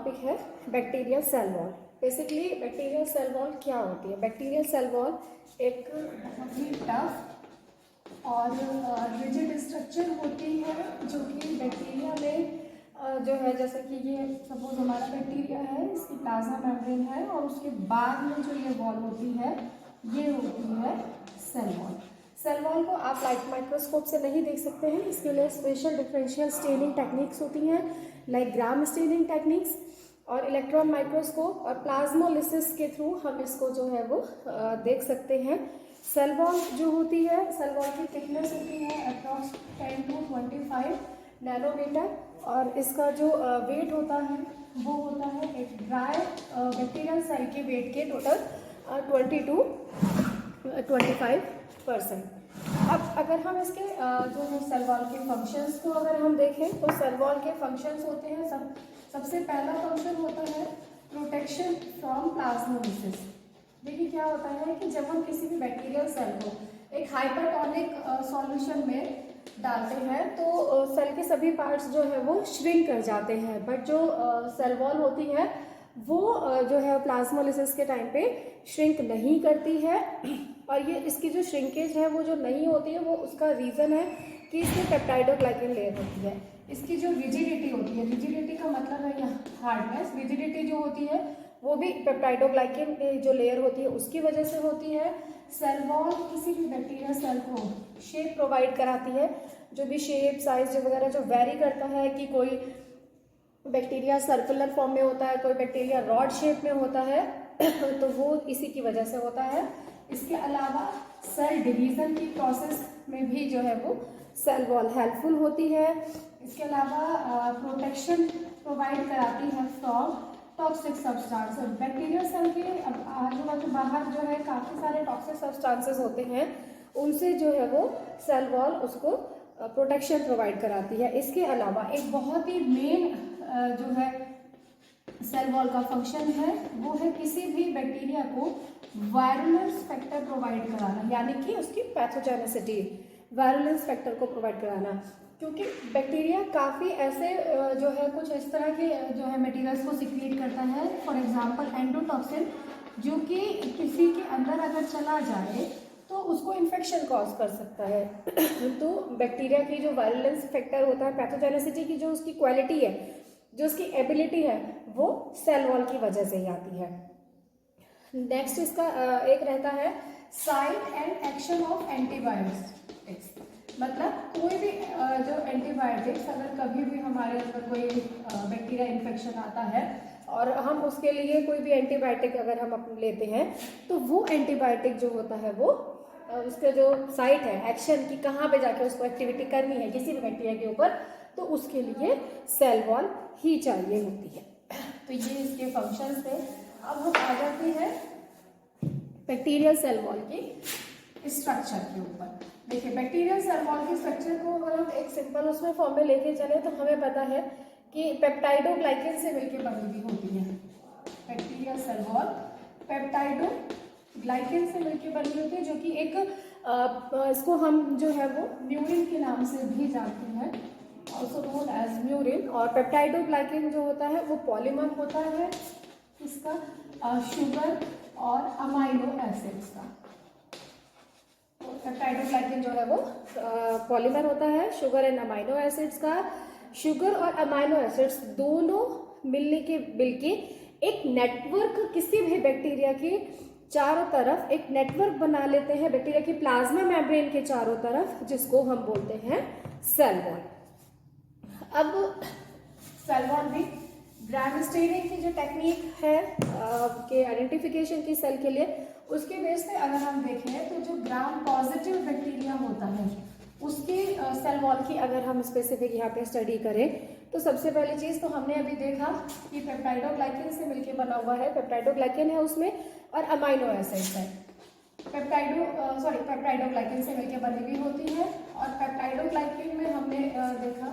Topic है bacterial cell wall. Basically bacterial cell wall क्या होती है? बैक्टीरियल सेल वॉल एक बहुत ही टफ और रिजिड स्ट्रक्चर होती है जो कि बैक्टीरिया में जो है, जैसे कि ये सपोज हमारा बैक्टीरिया है, इसकी प्लाज्मा मेम्ब्रेन है और उसके बाद में जो ये वॉल होती है ये होती है सेल वॉल। सेल वॉल को आप लाइट माइक्रोस्कोप से नहीं देख सकते हैं, इसके लिए स्पेशल डिफरेंशियल स्टेनिंग टेक्निक्स होती हैं, लाइक ग्राम स्टेनिंग टेक्निक्स और इलेक्ट्रॉन माइक्रोस्कोप और प्लाज्मोलिसिस के थ्रू हम इसको जो है वो देख सकते हैं। सेल वॉल जो होती है, सेल वॉल की थिकनेस होती है अप्रॉक्स 10 to 25 नैनोमीटर और इसका जो वेट होता है वो होता है एक ड्राई बैक्टीरियल सेल के वेट के टोटल 20 to 25%। अब अगर हम इसके जो है सेल वॉल के फंक्शंस को अगर हम देखें तो सेल वॉल के फंक्शंस होते हैं, सबसे पहला फंक्शन होता है प्रोटेक्शन फ्रॉम प्लाज्मोलिसिस। देखिए क्या होता है कि जब हम किसी भी बैक्टीरियल सेल को एक हाइपरटोनिक सॉल्यूशन में डालते हैं तो सेल के सभी पार्ट्स जो है वो श्रिंक कर जाते हैं, बट जो सेल वॉल होती है वो जो है प्लाज्मोलिसिस के टाइम पे श्रिंक नहीं करती है। और ये इसकी जो श्रिंकेज है वो जो नहीं होती है वो उसका रीज़न है कि इसमें पेप्टाइडोग्लाइकन लेयर होती है। इसकी जो रिजिडिटी होती है, रिजिडिटी का मतलब है यहाँ हार्डनेस, रिजिडिटी जो होती है वो भी पेप्टाइडोग्लाइकन जो लेयर होती है उसकी वजह से होती है। सेल वॉल किसी भी बैक्टीरिया सेल को शेप प्रोवाइड कराती है, जो भी शेप साइज वगैरह जो वेरी करता है कि कोई बैक्टीरिया सर्कुलर फॉर्म में होता है, कोई बैक्टीरिया रॉड शेप में होता है तो वो इसी की वजह से होता है। इसके अलावा सेल डिवीजन की प्रोसेस में भी जो है वो सेल वॉल हेल्पफुल होती है। इसके अलावा प्रोटेक्शन प्रोवाइड कराती है from toxic substance. Bacterial cell के आजू बाजू बाहर जो है काफ़ी सारे टॉक्सिक सब्सटेंसेस होते हैं, उनसे जो है वो सेल वॉल उसको प्रोटेक्शन प्रोवाइड कराती है। इसके अलावा एक बहुत ही मेन जो है सेल वॉल का फंक्शन है वो है किसी भी बैक्टीरिया को वायरुलेंस फैक्टर प्रोवाइड कराना, यानी कि उसकी पैथोजेनिसिटी, वायरुलेंस फैक्टर को प्रोवाइड कराना। क्योंकि बैक्टीरिया काफ़ी ऐसे जो है कुछ इस तरह के जो है मटेरियल्स को सिक्रीट करता है, फॉर एग्जांपल एंडोटॉक्सिन, जो कि किसी के अंदर अगर चला जाए तो उसको इन्फेक्शन कॉज कर सकता है। तो बैक्टीरिया की जो वायरुलेंस फैक्टर होता है, पैथोजेनिसिटी की जो उसकी क्वालिटी है, जो उसकी एबिलिटी है, वो सेल वॉल की वजह से ही आती है। नेक्स्ट इसका एक रहता है site and action of antibiotics. मतलब कोई भी जो एंटीबायोटिक्स अगर कभी भी हमारे अंदर कोई बैक्टीरिया इन्फेक्शन आता है और हम उसके लिए कोई भी एंटीबायोटिक अगर हम लेते हैं तो वो एंटीबायोटिक जो होता है वो उसके जो साइट है एक्शन की, कहाँ पे जाके उसको एक्टिविटी करनी है किसी भी बैक्टीरिया के ऊपर, तो उसके लिए सेल वॉल ही चाहिए होती है। तो ये इसके फंक्शंस थे। अब हम आ जाते हैं बैक्टीरियल सेल वॉल की स्ट्रक्चर के ऊपर। देखिए बैक्टीरियल सेल वॉल की स्ट्रक्चर को अगर हम एक सिंपल उसमें फॉर्म में लेके चले तो हमें पता है कि पेप्टाइडोग्लाइकन से मिलकर बनी हुई होती है। बैक्टीरियल सेल वॉल पेप्टाइडोग्लाइकन से मिलकर बनी होती है, जो कि एक इसको हम जो है वो म्यूरिन के नाम से भी जानते हैं, ऑल्सो नोन एज म्यूरिन। और पेप्टाइडोग्लाइकन जो होता है वो पॉलीमर होता है इसका शुगर और अमाइनो एसिड्स का। पेप्टाइडोग्लाइकन जो है वो पॉलीमर होता है शुगर एंड अमाइनो एसिड्स का। शुगर और अमाइनो एसिड्स दोनों मिलके एक नेटवर्क किसी भी बैक्टीरिया के चारों तरफ एक नेटवर्क बना लेते हैं, बैक्टीरिया की प्लाज्मा मेम्ब्रेन के चारों तरफ, जिसको हम बोलते हैं सेल वॉल। अब सेल वॉल भी ग्राम स्टेनिंग की जो टेक्निक है के आइडेंटिफिकेशन की सेल के लिए, उसके बेस पे अगर हम देखें तो जो ग्राम पॉजिटिव बैक्टीरिया होता है उसकी सेल वॉल की अगर हम स्पेसिफिक यहाँ पे स्टडी करें तो सबसे पहली चीज़ तो हमने अभी देखा कि पेप्टाइडोग्लाइकन से मिलकर बना हुआ है, पेप्टाइडोग्लाइकन है उसमें और अमाइनो एसिड्स है। पेप्टाइडोग्लाइकन से मिलकर बनी हुई होती है और पेप्टाइडोग्लाइकन में हमने देखा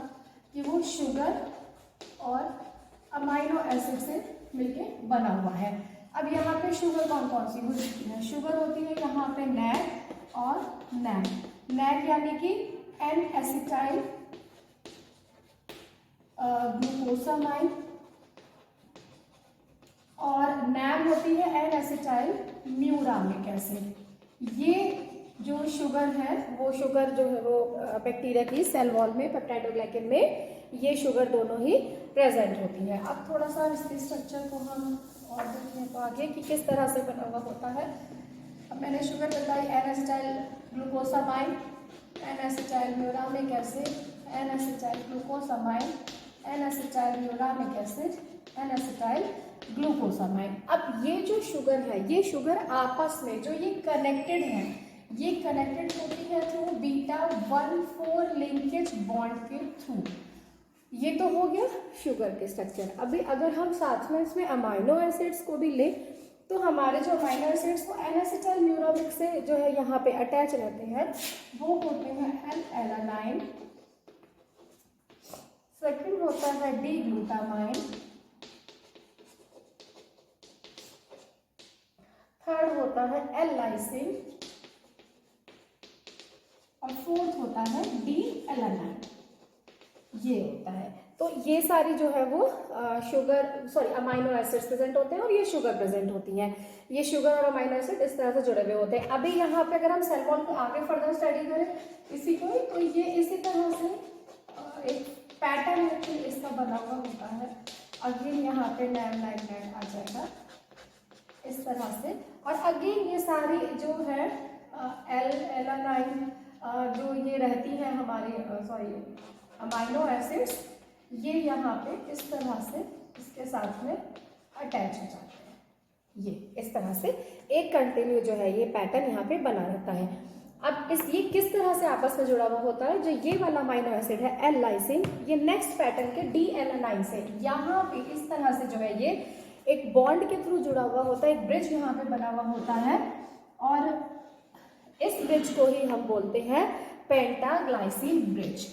कि वो शुगर और अमाइनो एसिड से मिलके बना हुआ है। अब यहाँ पे शुगर कौन कौन सी होती है? शुगर होती है यहाँ पे नैक और नैक। नैक यानी कि एन एसिटाइल ग्लूकोसामाइन और नैम होती है एन एसिटाइल म्यूरामिक एसिड। ये जो शुगर है वो शुगर जो है वो बैक्टीरिया की सेल वॉल में पेप्टाइडोग्लाइकन में ये शुगर दोनों ही प्रेजेंट होती है। अब थोड़ा सा इसके स्ट्रक्चर को हम और देखें तो आगे कि किस तरह से बना हुआ होता है। अब मैंने शुगर बताई N acetyl glucosamine, N acetyl muramic acid, N acetyl glucosamine, N acetyl muramic acid, N acetyl glucosamine. अब ये जो शुगर है ये शुगर आपस में जो ये कनेक्टेड है ये कनेक्टेड होती है थ्रू बीटा 1,4 लिंकेज बॉन्ड के थ्रू। ये तो हो गया शुगर के स्ट्रक्चर। अभी अगर हम साथ में इसमें अमाइनो एसिड्स को भी लें तो हमारे जो अमाइनो एसिड्स वो एन एसिटाइल म्यूरामिक से जो है यहाँ पे अटैच रहते हैं, वो होते हैं एल एलानाइन, सेकंड होता है डी ग्लूटामाइन, थर्ड होता है एल लाइसिन और फोर्थ होता है डी एलानाइन। ये होता है। तो ये सारी जो है वो अमाइनो एसिड्स प्रेजेंट होते हैं और ये शुगर प्रेजेंट होती हैं। ये शुगर और अमाइनो एसिड इस तरह से जुड़े हुए होते हैं। अभी यहाँ पे अगर हम सेल वॉल को आगे फर्दर स्टडी करें इसी को, तो ये इसी तरह से एक पैटर्न है इसका बना हुआ होता है। अगेन यहाँ पे नैन आ जाएगा इस तरह से। और अगेन ये सारी जो है एलानाइन जो ये रहती है हमारी अमाइनो एसिड्स, ये यहाँ पे इस तरह से इसके साथ में अटैच हो जाते हैं। ये इस तरह से एक कंटिन्यू जो है ये पैटर्न यहाँ पे बना रहता है। अब ये किस तरह से आपस में जुड़ा हुआ होता है, जो ये वाला अमाइनो एसिड है एल लाइसिन, ये नेक्स्ट पैटर्न के डी एलानाइन से यहाँ पे इस तरह से जो है ये एक बॉन्ड के थ्रू जुड़ा हुआ होता है, एक ब्रिज यहाँ पे बना हुआ होता है और इस ब्रिज को ही हम बोलते हैं पेंटाग्लाइसिन ब्रिज।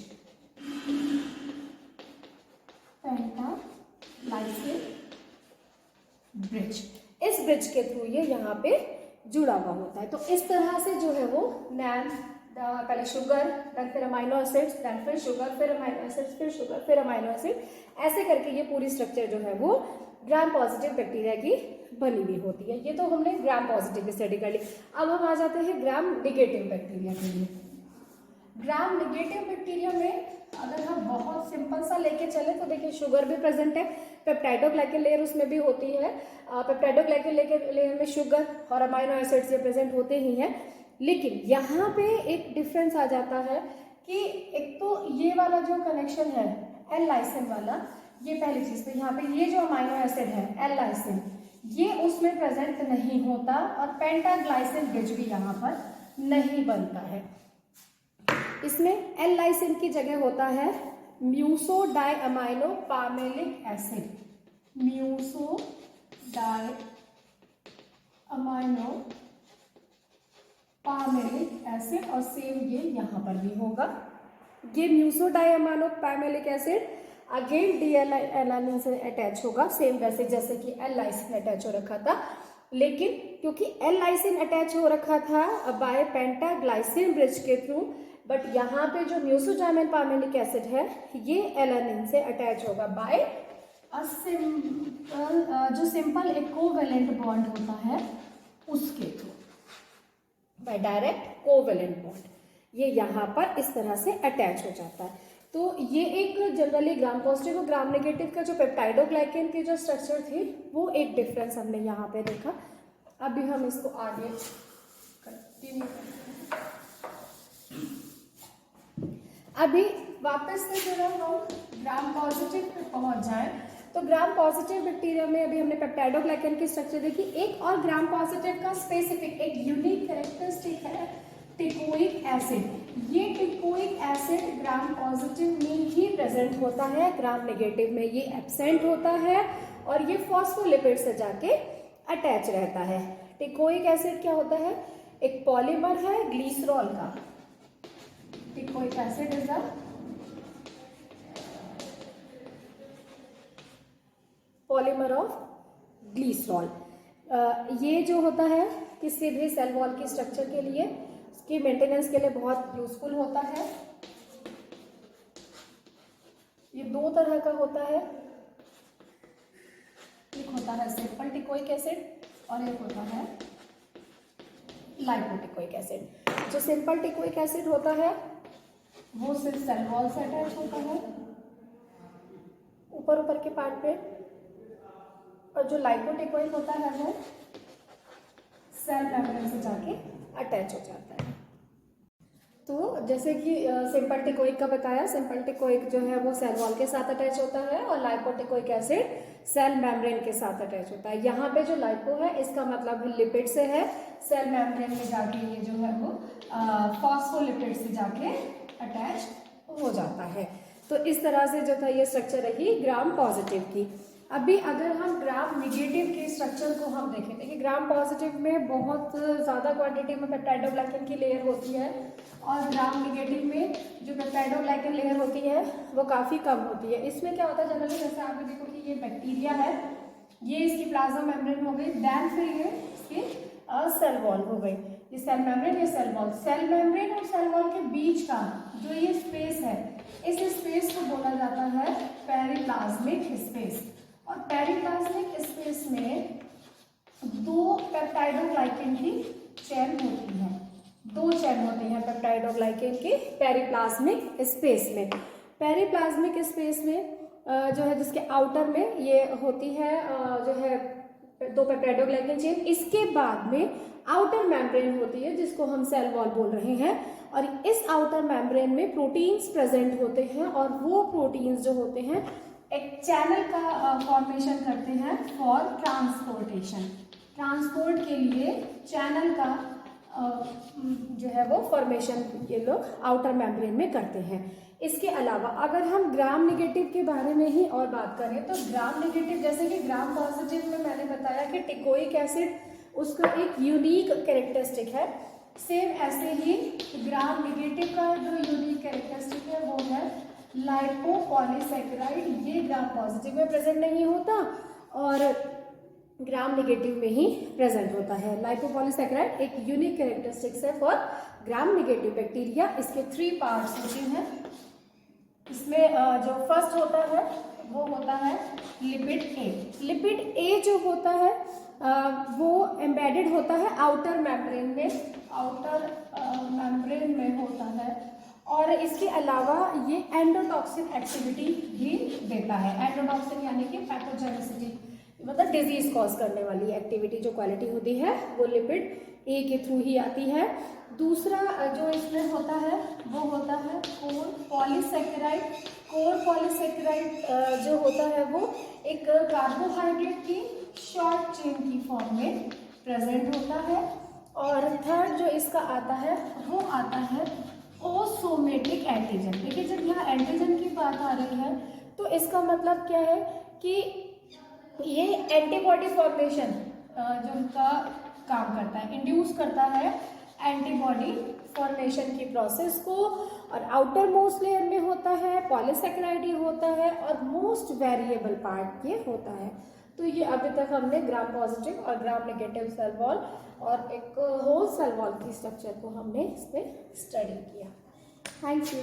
पेंटाग्लाइसिन ब्रिज, इस ब्रिज के थ्रू ये यहाँ पे जुड़ा हुआ होता है। तो इस तरह से जो है वो नैन पहले शुगर फिर अमाइनो एसिड्स फिर शुगर फिर अमाइनो एसिड्स फिर शुगर फिर अमाइनो एसिड, ऐसे करके ये पूरी स्ट्रक्चर जो है वो ग्राम पॉजिटिव बैक्टीरिया की बनी हुई होती है। ये तो हमने ग्राम पॉजिटिव की स्टडी कर ली। अब हम आ जाते हैं ग्राम नेगेटिव बैक्टीरिया के लिए। ग्राम नेगेटिव बैक्टीरिया में अगर हम बहुत सिंपल सा लेके चले तो देखिए शुगर भी प्रेजेंट है, पेप्टाइडोग्लाइकन लेयर उसमें भी होती है। पेप्टाइडोग्लाइकन लेयर में शुगर और अमाइनो एसिड्स ये प्रेजेंट होते ही हैं। लेकिन यहाँ पे एक डिफरेंस आ जाता है कि एक तो ये वाला जो कनेक्शन है एल लाइसिन वाला, ये पहली चीज। तो यहाँ पे ये जो अमाइनो एसिड है एल लाइसिन ये उसमें प्रेजेंट नहीं होता और पेंटाग्लाइसिन ब्रिज भी यहाँ पर नहीं बनता है। इसमें एल लाइसिन की जगह होता है meso di amino pimelic acid, meso di amino pimelic acid, और सेम ये यहाँ पर भी होगा। ये meso di amino pimelic acid again D alanine से अटैच होगा, सेम वैसे जैसे कि एल लाइसिन अटैच हो रखा था। लेकिन क्योंकि एल लाइसिन अटैच हो रखा था बाय पेंटाग्लाइसिन ब्रिज के थ्रू, बट यहाँ पे जो म्यूसोडाइमिन पामेलिक एसिड है ये एलानिन से अटैच होगा बाय अ सिंपल जो सिंपल इक्विवेलेंट बॉन्ड होता है उसके through, by direct covalent bond, ये यहाँ पर इस तरह से अटैच हो जाता है। तो ये एक जनरली ग्राम पॉजिटिव और ग्राम नेगेटिव का जो पेप्टाइडोग्लाइकन की जो स्ट्रक्चर थी वो एक डिफरेंस हमने यहाँ पे देखा। अभी हम इसको आगे कंटिन्यू करते हैं। अभी वापस से जो है हम ग्राम पॉजिटिव पे पहुंच जाएं तो ग्राम पॉजिटिव बैक्टीरिया में अभी हमने पेप्टाइडोग्लाइकन की स्ट्रक्चर देखी। एक और ग्राम पॉजिटिव का स्पेसिफिक एक यूनिक कैरेक्टरिस्टिक है टिकोइक एसिड। ये टिकोइक एसिड ग्राम पॉजिटिव में ही प्रेजेंट होता है, ग्राम नेगेटिव में ये एब्सेंट होता है और ये फॉस्फोलिपिड से जाके अटैच रहता है। टिकोइक एसिड क्या होता है, एक पॉलीमर है ग्लिसरॉल का। Teichoic acid is a polymer of glycerol. ये जो होता है किसी भी सेल वॉल की स्ट्रक्चर के लिए, उसकी मेंटेनेंस के लिए बहुत यूजफुल होता है। ये दो तरह का होता है, एक होता होता है सिंपल टिकोइक एसिड और एक होता है लाइपोटिकोइक एसिड। जो सिंपल टिकोइक एसिड होता है वो सिर्फ सेल वॉल से अटैच होता है ऊपर के पार्ट पे, और जो लाइपोटिकोइक होता है वो सेल मेम्ब्रेन से जाके अटैच हो जाता है। तो जैसे कि सिंपल टिकोइक का बताया, सिंपल टिकोइक जो है वो सेल वॉल के साथ अटैच होता है और लाइपोटिकोइक एसिड सेल मेम्ब्रेन के साथ अटैच होता है। यहाँ पे जो लाइपो है इसका मतलब लिपिड से है, सेल मेम्ब्रेन में जाके ये जो है वो फॉस्फोलिपिड से जाके अटैच हो जाता है। तो इस तरह से जो था ये स्ट्रक्चर रही ग्राम पॉजिटिव की। अभी अगर हम ग्राम निगेटिव के स्ट्रक्चर को हम देखें, देखिए ग्राम पॉजिटिव में बहुत ज़्यादा क्वांटिटी में पेप्टाइडोग्लाइकन की लेयर होती है और ग्राम निगेटिव में जो पेप्टाइडोग्लाइकन लेयर होती है वो काफ़ी कम होती है। इसमें क्या होता है जनरली, जैसे आप देखो कि ये बैक्टीरिया है, ये इसकी प्लाज्मा मेम्ब्रेन हो गई, देन फिर ये इसकी सेल वॉल हो गई, ये सेल मेम्ब्रेन, ये सेल वॉल। सेल मेम्ब्रेन और सेल वॉल के बीच का जो ये स्पेस है, इस स्पेस को बोला जाता है पेरिप्लाज्मिक स्पेस। और पेरिप्लाज्मिक स्पेस में दो पेप्टाइडोग्लाइकन की चेन होती है, दो चेन होती हैं पेप्टाइडोग्लाइकन की पेरिप्लाज्मिक स्पेस में। पेरिप्लाज्मिक स्पेस में जो है जिसके आउटर में ये होती है जो है दो पेप्टाइडोग्लाइकन चेन, इसके बाद में आउटर मेम्ब्रेन होती है जिसको हम सेल वॉल बोल रहे हैं, और इस आउटर मेम्ब्रेन में प्रोटीन्स प्रेजेंट होते हैं और वो प्रोटीन्स जो होते हैं एक चैनल का फॉर्मेशन करते हैं फॉर ट्रांसपोर्टेशन। ट्रांसपोर्ट के लिए चैनल का जो है वो फॉर्मेशन ये लोग आउटर मेम्ब्रेन में करते हैं। इसके अलावा अगर हम ग्राम निगेटिव के बारे में ही और बात करें तो ग्राम निगेटिव, जैसे कि ग्राम पॉजिटिव में मैंने बताया कि टिकोइक एसिड उसका एक यूनिक कैरेक्टरिस्टिक है, सेम ऐसे ही ग्राम निगेटिव का जो यूनिक कैरेक्टरिस्टिक है वो है लाइपोपॉलीसैकेराइड। ये ग्राम पॉजिटिव में प्रेजेंट नहीं होता और ग्राम निगेटिव में ही प्रेजेंट होता है। लाइपोपॉलीसैकेराइड एक यूनिक कैरेक्टरिस्टिक्स है फॉर ग्राम निगेटिव बैक्टीरिया। इसके 3 पार्ट्स होते हैं। इसमें जो फर्स्ट होता है वो होता है लिपिड ए। लिपिड ए जो होता है वो एम्बेडेड होता है आउटर मेम्ब्रेन में, आउटर मेम्ब्रेन में होता है, और इसके अलावा ये एंडोटॉक्सिन एक्टिविटी भी देता है। एंडोटॉक्सिन यानी कि पैथोजेनिसिटी, मतलब डिजीज कॉज करने वाली एक्टिविटी जो क्वालिटी होती है वो लिपिड ए के थ्रू ही आती है। दूसरा जो इसमें होता है वो होता है कोर पॉलीसैकेराइड। कोर पॉलीसैकेराइड जो होता है वो एक कार्बोहाइड्रेट की शॉर्ट चेन की फॉर्म में प्रेजेंट होता है। और थर्ड जो इसका आता है वो आता है ओसोमेटिक एंटीजन। देखिए जब यहाँ एंटीजन की बात आ रही है तो इसका मतलब क्या है कि ये एंटीबॉडी फॉर्मेशन जो का काम करता है, इंड्यूस करता है एंटीबॉडी फॉर्मेशन की प्रोसेस को। और आउटर मोस्ट लेयर में होता है पॉलीसैकेराइड ही होता है और मोस्ट वेरिएबल पार्ट ये होता है। तो ये अभी तक हमने ग्राम पॉजिटिव और ग्राम नेगेटिव सेल वॉल और एक होल सेल वॉल की स्ट्रक्चर को हमने इस पर स्टडी किया। Thank you.